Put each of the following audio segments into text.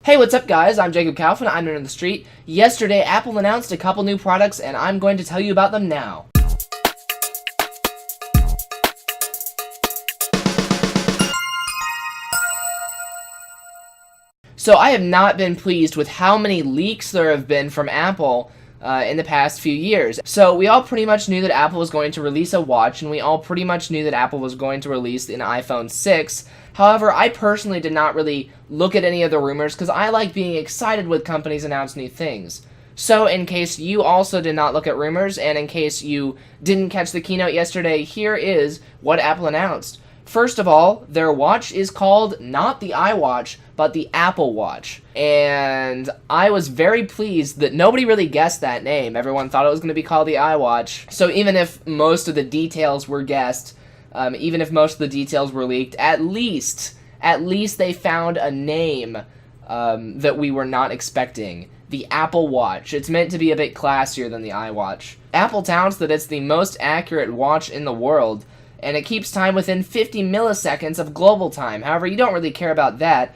Hey, what's up guys? I'm Jacob Kaufman, I'm in the street. Yesterday, Apple announced a couple new products and I'm going to tell you about them now. So I have not been pleased with how many leaks there have been from Apple in the past few years. So we all pretty much knew that Apple was going to release a watch, and we all pretty much knew that Apple was going to release an iPhone 6. However, I personally did not really look at any of the rumors because I like being excited when companies announce new things. So in case you also did not look at rumors, and in case you didn't catch the keynote yesterday, here is what Apple announced. First of all, their watch is called not the iWatch, but the Apple Watch. And I was very pleased that nobody really guessed that name. Everyone thought it was going to be called the iWatch. So even if most of the details were guessed, even if most of the details were leaked, at least they found a name that we were not expecting. The Apple Watch. It's meant to be a bit classier than the iWatch. Apple touts that it's the most accurate watch in the world, and it keeps time within 50 milliseconds of global time. However, you don't really care about that.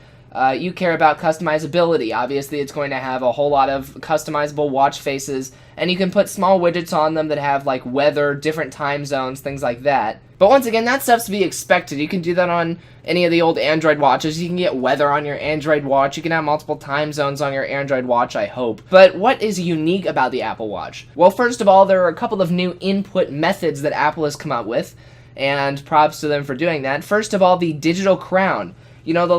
You care about customizability. Obviously, it's going to have a whole lot of customizable watch faces, and you can put small widgets on them that have like weather, different time zones, things like that. But once again, that stuff's to be expected. You can do that on any of the old Android watches. You can get weather on your Android watch. You can have multiple time zones on your Android watch, I hope. But what is unique about the Apple Watch? Well, first of all, there are a couple of new input methods that Apple has come up with, and props to them for doing that. First of all, the digital crown. You know, the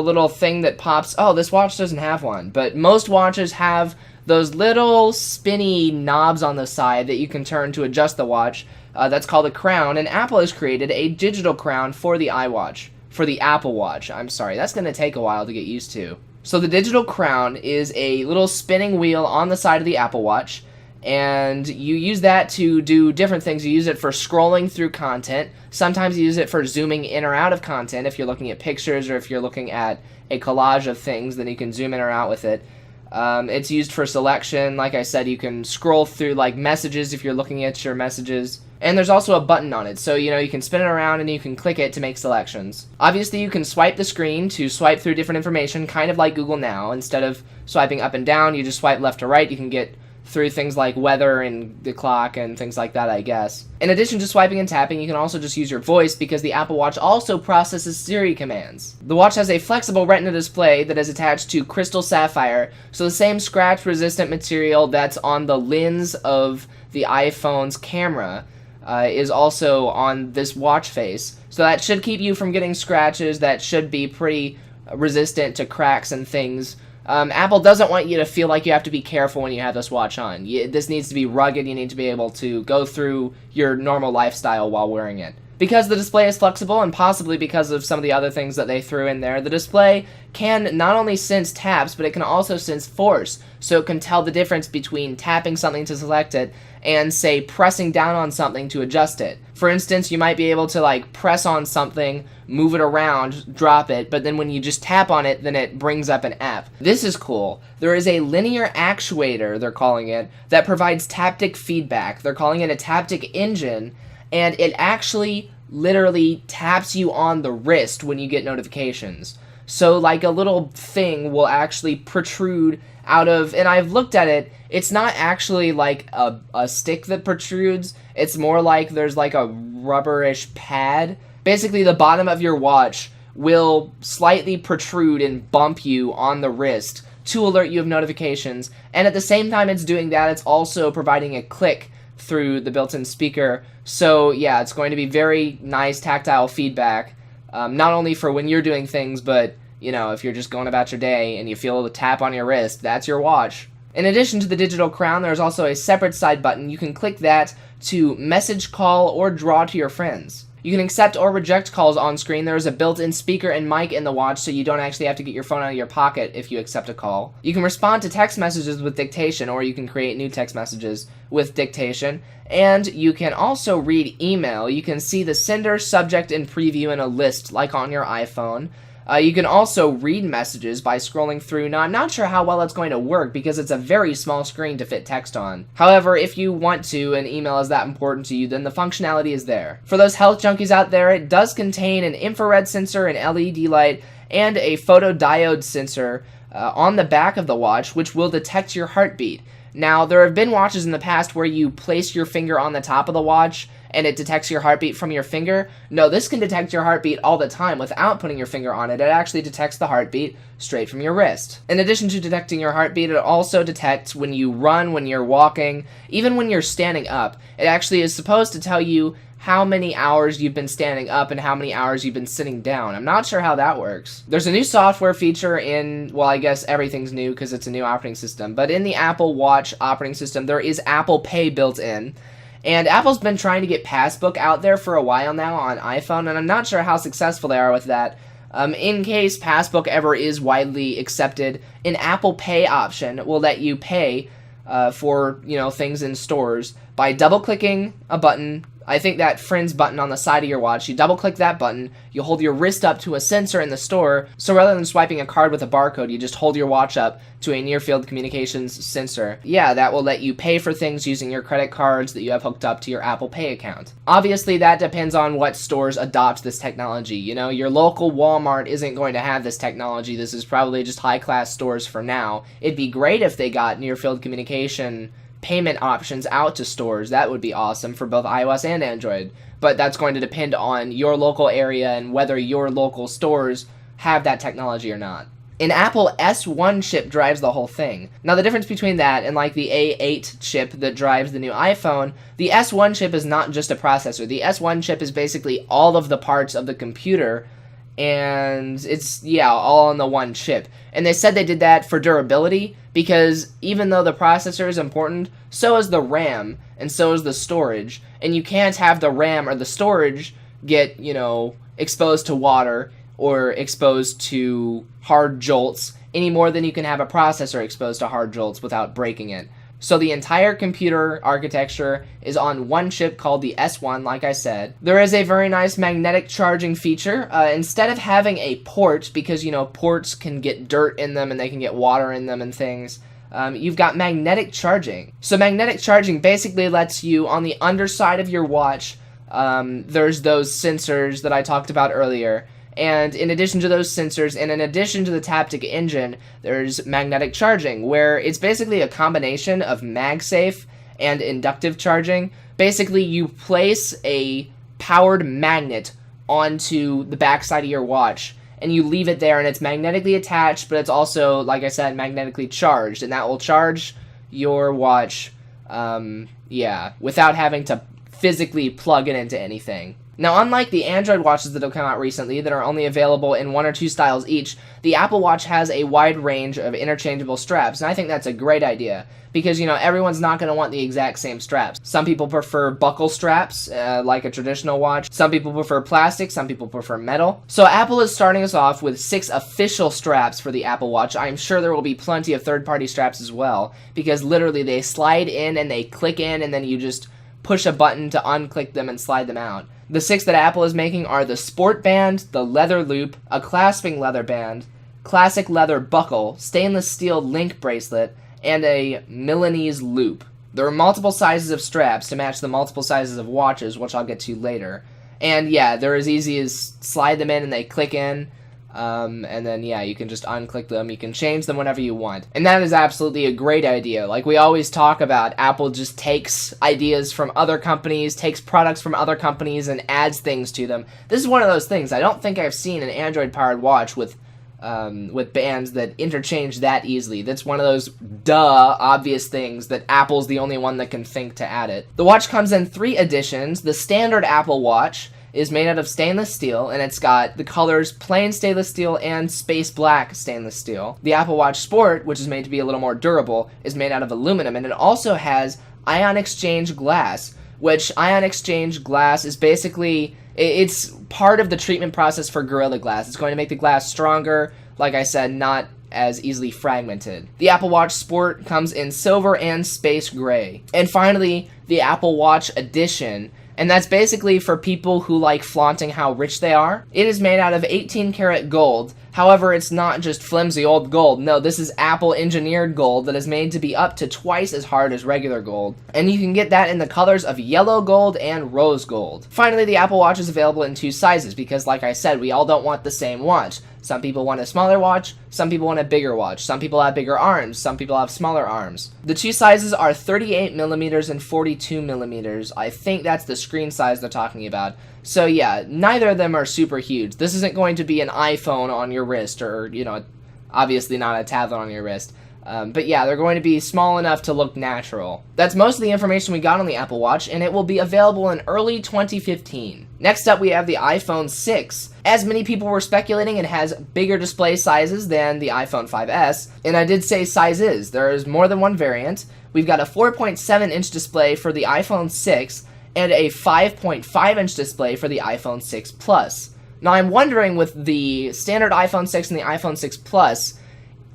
little thing that pops. Oh, this watch doesn't have one, but most watches have those little spinny knobs on the side that you can turn to adjust the watch. That's called a crown, and Apple has created a digital crown for the iWatch, for the Apple Watch. I'm sorry, that's going to take a while to get used to. So the digital crown is a little spinning wheel on the side of the Apple Watch, and you use that to do different things. You use it for scrolling through content. Sometimes you use it for zooming in or out of content. If you're looking at pictures or if you're looking at a collage of things, then you can zoom in or out with it. It's used for selection. Like I said, you can scroll through like messages if you're looking at your messages. And there's also a button on it, so you can spin it around and you can click it to make selections. Obviously, you can swipe the screen to swipe through different information, kind of like Google Now. Instead of swiping up and down, you just swipe left to right. You can get through things like weather and the clock and things like that, I guess. In addition to swiping and tapping, you can also just use your voice because the Apple Watch also processes Siri commands. The watch has a flexible retina display that is attached to crystal sapphire, so the same scratch-resistant material that's on the lens of the iPhone's camera is also on this watch face. So that should keep you from getting scratches. That should be pretty resistant to cracks and things. Apple doesn't want you to feel like you have to be careful when you have this watch on. This needs to be rugged. You need to be able to go through your normal lifestyle while wearing it. Because the display is flexible, and possibly because of some of the other things that they threw in there, the display can not only sense taps, but it can also sense force. So it can tell the difference between tapping something to select it and, say, pressing down on something to adjust it. For instance, you might be able to, like, press on something, move it around, drop it, but then when you just tap on it, then it brings up an app. This is cool. There is a linear actuator, they're calling it, that provides taptic feedback. They're calling it a taptic engine, and it actually literally taps you on the wrist when you get notifications. So like a little thing will actually protrude out of, and I've looked at it, it's not actually like a stick that protrudes, it's more like there's like a rubberish pad. Basically the bottom of your watch will slightly protrude and bump you on the wrist to alert you of notifications, and at the same time it's doing that, it's also providing a click through the built-in speaker. So yeah, it's going to be very nice tactile feedback, not only for when you're doing things, but if you're just going about your day and you feel the tap on your wrist, that's your watch. In addition to the digital crown, there's also a separate side button. You can click that to message, call, or draw to your friends. You can accept or reject calls on screen. There is a built-in speaker and mic in the watch, so you don't actually have to get your phone out of your pocket if you accept a call. You can respond to text messages with dictation, or you can create new text messages with dictation. And you can also read email. You can see the sender, subject, and preview in a list, like on your iPhone. You can also read messages by scrolling through. Now, I'm not sure how well it's going to work because it's a very small screen to fit text on. However, if you want to, and email is that important to you, then the functionality is there. For those health junkies out there, it does contain an infrared sensor, an LED light, and a photodiode sensor on the back of the watch, which will detect your heartbeat. Now, there have been watches in the past where you place your finger on the top of the watch and it detects your heartbeat from your finger. No, this can detect your heartbeat all the time without putting your finger on it. It actually detects the heartbeat straight from your wrist. In addition to detecting your heartbeat, it also detects when you run, when you're walking, even when you're standing up. It actually is supposed to tell you how many hours you've been standing up and how many hours you've been sitting down. I'm not sure how that works. There's a new software feature in, well, I guess everything's new because it's a new operating system, but in the Apple Watch operating system, there is Apple Pay built in. And Apple's been trying to get Passbook out there for a while now on iPhone, and I'm not sure how successful they are with that. In case Passbook ever is widely accepted, an Apple Pay option will let you pay for, things in stores by double-clicking a button. I think that Friends button on the side of your watch, you double-click that button, you hold your wrist up to a sensor in the store, so rather than swiping a card with a barcode, you just hold your watch up to a near-field communications sensor. Yeah, that will let you pay for things using your credit cards that you have hooked up to your Apple Pay account. Obviously, that depends on what stores adopt this technology. Your local Walmart isn't going to have this technology. This is probably just high-class stores for now. It'd be great if they got near-field communication payment options out to stores. That would be awesome for both iOS and Android, but that's going to depend on your local area and whether your local stores have that technology or not. An Apple S1 chip drives the whole thing. Now, the difference between that and like the A8 chip that drives the new iPhone, the S1 chip is not just a processor. The S1 chip is basically all of the parts of the computer, and it's, all on the one chip. And they said they did that for durability, because even though the processor is important, so is the RAM, and so is the storage. And you can't have the RAM or the storage get, exposed to water or exposed to hard jolts any more than you can have a processor exposed to hard jolts without breaking it. So the entire computer architecture is on one chip called the S1, like I said. There is a very nice magnetic charging feature. Instead of having a port, because, ports can get dirt in them and they can get water in them and things, you've got magnetic charging. So magnetic charging basically lets you, on the underside of your watch, there's those sensors that I talked about earlier. And in addition to those sensors, and in addition to the Taptic engine, there's magnetic charging, where it's basically a combination of MagSafe and inductive charging. Basically, you place a powered magnet onto the backside of your watch, and you leave it there, and it's magnetically attached, but it's also, like I said, magnetically charged, and that will charge your watch, without having to physically plug it into anything. Now, unlike the Android watches that have come out recently that are only available in 1 or 2 styles each, the Apple Watch has a wide range of interchangeable straps, and I think that's a great idea, because, everyone's not going to want the exact same straps. Some people prefer buckle straps, like a traditional watch. Some people prefer plastic. Some people prefer metal. So Apple is starting us off with 6 official straps for the Apple Watch. I'm sure there will be plenty of third-party straps as well, because literally they slide in and they click in, and then you just push a button to unclick them and slide them out. The 6 that Apple is making are the Sport Band, the Leather Loop, a clasping leather band, classic leather buckle, stainless steel link bracelet, and a Milanese loop. There are multiple sizes of straps to match the multiple sizes of watches, which I'll get to later. And they're as easy as slide them in and they click in. And then, you can just unclick them. You can change them whenever you want. And that is absolutely a great idea. Like we always talk about, Apple just takes ideas from other companies, takes products from other companies, and adds things to them. This is one of those things. I don't think I've seen an Android-powered watch with bands that interchange that easily. That's one of those obvious things that Apple's the only one that can think to add it. The watch comes in 3 editions. The standard Apple Watch is made out of stainless steel, and it's got the colors plain stainless steel and space black stainless steel. The Apple Watch Sport, which is made to be a little more durable, is made out of aluminum, and it also has ion exchange glass, which ion exchange glass is basically, it's part of the treatment process for Gorilla Glass. It's going to make the glass stronger, like I said, not as easily fragmented. The Apple Watch Sport comes in silver and space gray. And finally, the Apple Watch Edition, and that's basically for people who like flaunting how rich they are. It is made out of 18 karat gold. However, it's not just flimsy old gold. No, this is Apple engineered gold that is made to be up to twice as hard as regular gold. And you can get that in the colors of yellow gold and rose gold. Finally, the Apple Watch is available in 2 sizes because, like I said, we all don't want the same watch. Some people want a smaller watch, some people want a bigger watch, some people have bigger arms, some people have smaller arms. The 2 sizes are 38mm and 42mm. I think that's the screen size they're talking about. So yeah, neither of them are super huge. This isn't going to be an iPhone on your wrist or, obviously not a tablet on your wrist. But yeah, they're going to be small enough to look natural. That's most of the information we got on the Apple Watch, and it will be available in early 2015. Next up, we have the iPhone 6. As many people were speculating, it has bigger display sizes than the iPhone 5S, and I did say sizes. There is more than one variant. We've got a 4.7-inch display for the iPhone 6, and a 5.5-inch display for the iPhone 6 Plus. Now, I'm wondering, with the standard iPhone 6 and the iPhone 6 Plus,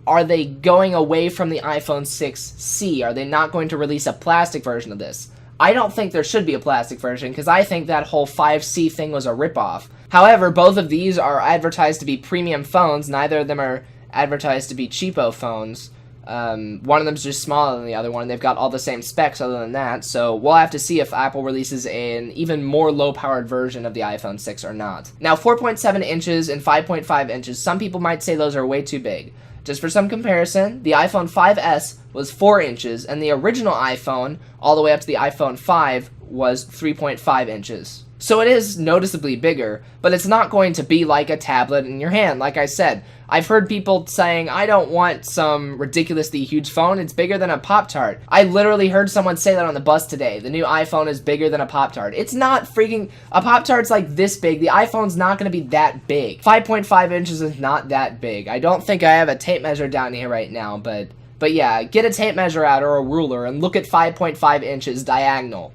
are they going away from the iPhone 6C? Are they not going to release a plastic version of this? I don't think there should be a plastic version, because I think that whole 5C thing was a ripoff. However, both of these are advertised to be premium phones. Neither of them are advertised to be cheapo phones. One of them's just smaller than the other one. They've got all the same specs other than that, so we'll have to see if Apple releases an even more low-powered version of the iPhone 6 or not. Now, 4.7 inches and 5.5 inches, some people might say those are way too big. Just for some comparison, the iPhone 5S was 4 inches, and the original iPhone, all the way up to the iPhone 5, was 3.5 inches. So it is noticeably bigger, but it's not going to be like a tablet in your hand. Like I said, I've heard people saying, I don't want some ridiculously huge phone, it's bigger than a Pop-Tart. I literally heard someone say that on the bus today. The new iPhone is bigger than a Pop-Tart. It's not freaking... A Pop-Tart's like this big. The iPhone's not going to be that big. 5.5 inches is not that big. I don't think I have a tape measure down here right now, but yeah, get a tape measure out or a ruler and look at 5.5 inches diagonal.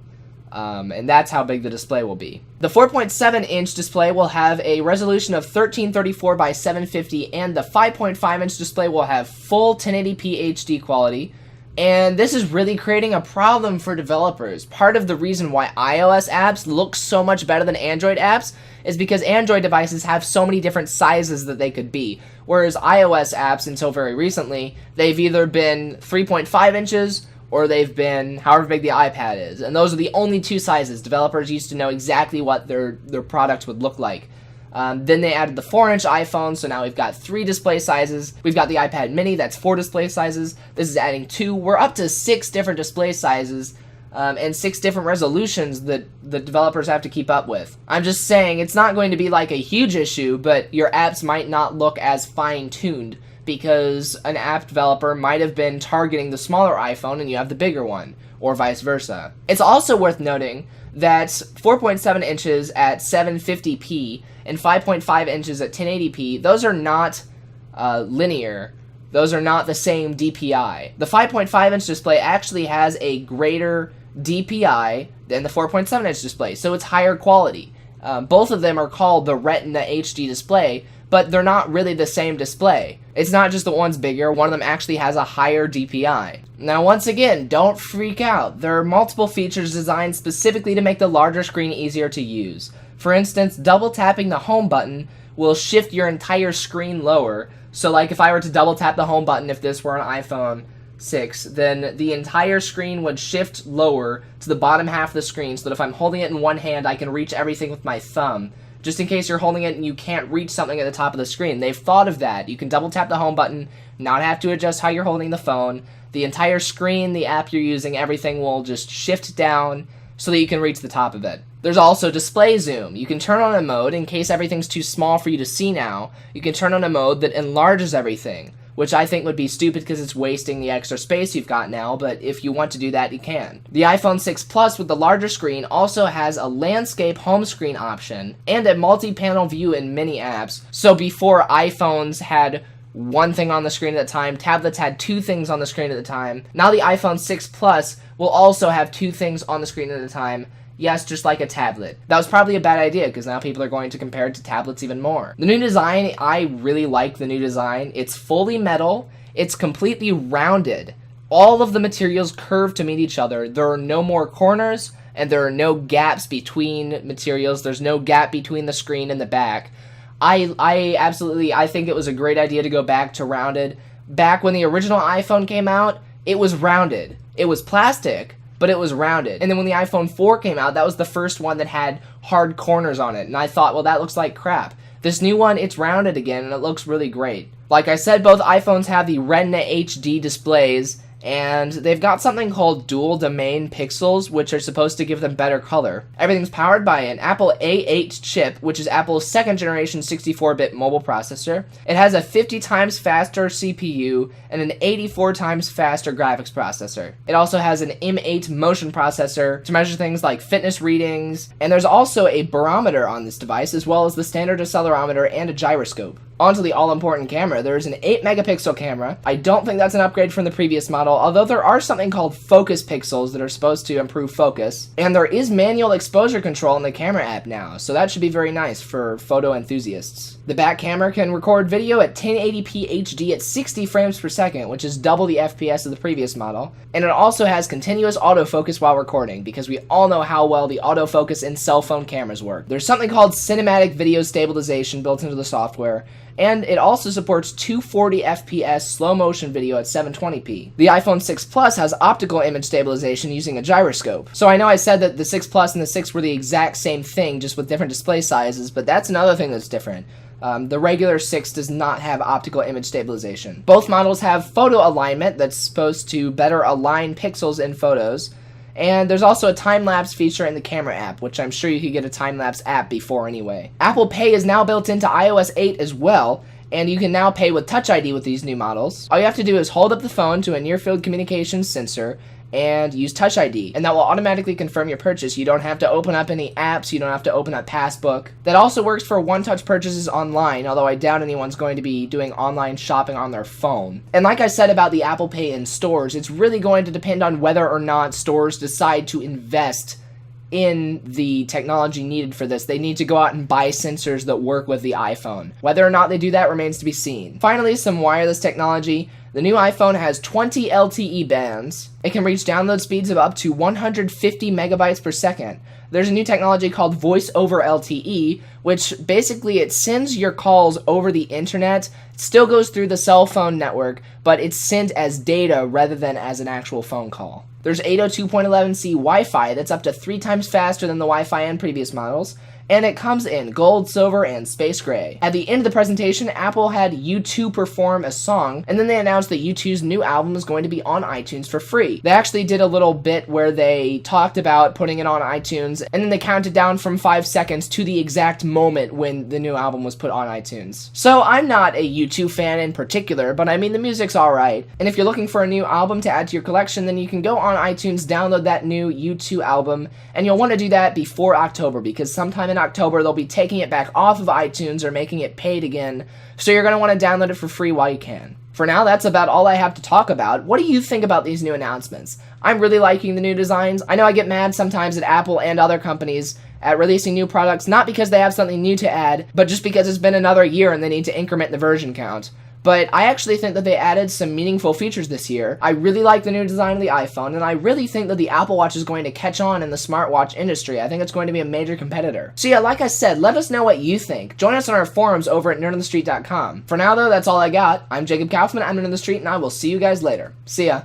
And that's how big the display will be. The 4.7-inch display will have a resolution of 1334 by 750, and the 5.5-inch display will have full 1080p HD quality. And this is really creating a problem for developers. Part of the reason why iOS apps look so much better than Android apps is because Android devices have so many different sizes that they could be. Whereas iOS apps, until very recently, they've either been 3.5 inches or they've been however big the iPad is. And those are the only 2 sizes. Developers used to know exactly what their products would look like. Then they added the 4-inch iPhone, so now we've got 3 display sizes. We've got the iPad mini, that's 4 display sizes. This is adding 2. We're up to 6 different display sizes, and 6 different resolutions that the developers have to keep up with. I'm just saying, it's not going to be like a huge issue, but your apps might not look as fine-tuned, because an app developer might have been targeting the smaller iPhone and you have the bigger one, or vice versa. It's also worth noting that 4.7 inches at 750p and 5.5 inches at 1080p, those are not linear. Those are not the same DPI. The 5.5-inch display actually has a greater DPI than the 4.7-inch display, so it's higher quality. Both of them are called the Retina HD display, but they're not really the same display. It's not just that one's bigger, one of them actually has a higher DPI. Now, once again, don't freak out. There are multiple features designed specifically to make the larger screen easier to use. For instance, double tapping the home button will shift your entire screen lower. So like if I were to double tap the home button, if this were an iPhone 6, then the entire screen would shift lower to the bottom half of the screen, so that if I'm holding it in one hand, I can reach everything with my thumb. Just in case you're holding it and you can't reach something at the top of the screen. They've thought of that. You can double tap the home button, not have to adjust how you're holding the phone. The entire screen, the app you're using, everything will just shift down so that you can reach the top of it. There's also display zoom. You can turn on a mode in case everything's too small for you to see now. You can turn on a mode that enlarges everything, which I think would be stupid because it's wasting the extra space you've got now, but if you want to do that, you can. The iPhone 6 Plus with the larger screen also has a landscape home screen option and a multi-panel view in many apps. So before iPhones had one thing on the screen at a time, tablets had 2 things on the screen at a time. Now the iPhone 6 Plus will also have 2 things on the screen at a time. Yes, just like a tablet. That was probably a bad idea, because now people are going to compare it to tablets even more. The new design, I really like the new design. It's fully metal. It's completely rounded. All of the materials curve to meet each other. There are no more corners, and there are no gaps between materials. There's no gap between the screen and the back. I think it was a great idea to go back to rounded. Back when the original iPhone came out, it was rounded. It was plastic, but it was rounded. And then when the iPhone 4 came out, that was the first one that had hard corners on it. And I thought, well, that looks like crap. This new one, it's rounded again, and it looks really great. Like I said, both iPhones have the Retina HD displays, and they've got something called dual domain pixels, which are supposed to give them better color. Everything's powered by an Apple A8 chip, which is Apple's second generation 64-bit mobile processor. It has a 50 times faster CPU and an 84 times faster graphics processor. It also has an M8 motion processor to measure things like fitness readings, and there's also a barometer on this device, as well as the standard accelerometer and a gyroscope. Onto the all-important camera. There is an 8-megapixel camera. I don't think that's an upgrade from the previous model, although there are something called focus pixels that are supposed to improve focus. And there is manual exposure control in the camera app now, so that should be very nice for photo enthusiasts. The back camera can record video at 1080p HD at 60 frames per second, which is double the FPS of the previous model. And it also has continuous autofocus while recording, because we all know how well the autofocus in cell phone cameras work. There's something called cinematic video stabilization built into the software, and it also supports 240 FPS slow motion video at 720p. The iPhone 6 Plus has optical image stabilization using a gyroscope. So I know I said that the 6 Plus and the 6 were the exact same thing, just with different display sizes, but that's another thing that's different. The regular 6 does not have optical image stabilization. Both models have photo alignment that's supposed to better align pixels in photos. And there's also a time-lapse feature in the camera app, which I'm sure you could get a time-lapse app before anyway. Apple Pay is now built into iOS 8 as well, and you can now pay with Touch ID with these new models. All you have to do is hold up the phone to a near-field communications sensor and use Touch ID, and that will automatically confirm your purchase. You don't have to open up any apps, you don't have to open up Passbook. That also works for one-touch purchases online, although I doubt anyone's going to be doing online shopping on their phone. And like I said about the Apple Pay in stores, it's really going to depend on whether or not stores decide to invest in the technology needed for this. They need to go out and buy sensors that work with the iPhone. Whether or not they do that remains to be seen. Finally, some wireless technology. The new iPhone has 20 LTE bands. It can reach download speeds of up to 150 megabytes per second. There's a new technology called Voice over LTE, which basically it sends your calls over the internet. It still goes through the cell phone network, but it's sent as data rather than as an actual phone call. There's 802.11c Wi-Fi that's up to 3 times faster than the Wi-Fi in previous models, and it comes in gold, silver, and space gray. At the end of the presentation, Apple had U2 perform a song, and then they announced that U2's new album is going to be on iTunes for free. They actually did a little bit where they talked about putting it on iTunes, and then they counted down from 5 seconds to the exact moment when the new album was put on iTunes. So I'm not a U2 fan in particular, but I mean the music's alright, and if you're looking for a new album to add to your collection, then you can go on iTunes, download that new U2 album, and you'll want to do that before October, because sometime in October they'll be taking it back off of iTunes or making it paid again, so you're going to want to download it for free while you can. For now, that's about all I have to talk about. What do you think about these new announcements? I'm really liking the new designs. I know I get mad sometimes at Apple and other companies at releasing new products, not because they have something new to add, but just because it's been another year and they need to increment the version count. But I actually think that they added some meaningful features this year. I really like the new design of the iPhone, and I really think that the Apple Watch is going to catch on in the smartwatch industry. I think it's going to be a major competitor. So yeah, like I said, let us know what you think. Join us on our forums over at nerdonthestreet.com. For now though, that's all I got. I'm Jacob Kaufman, I'm Nerd on the Street, and I will see you guys later. See ya.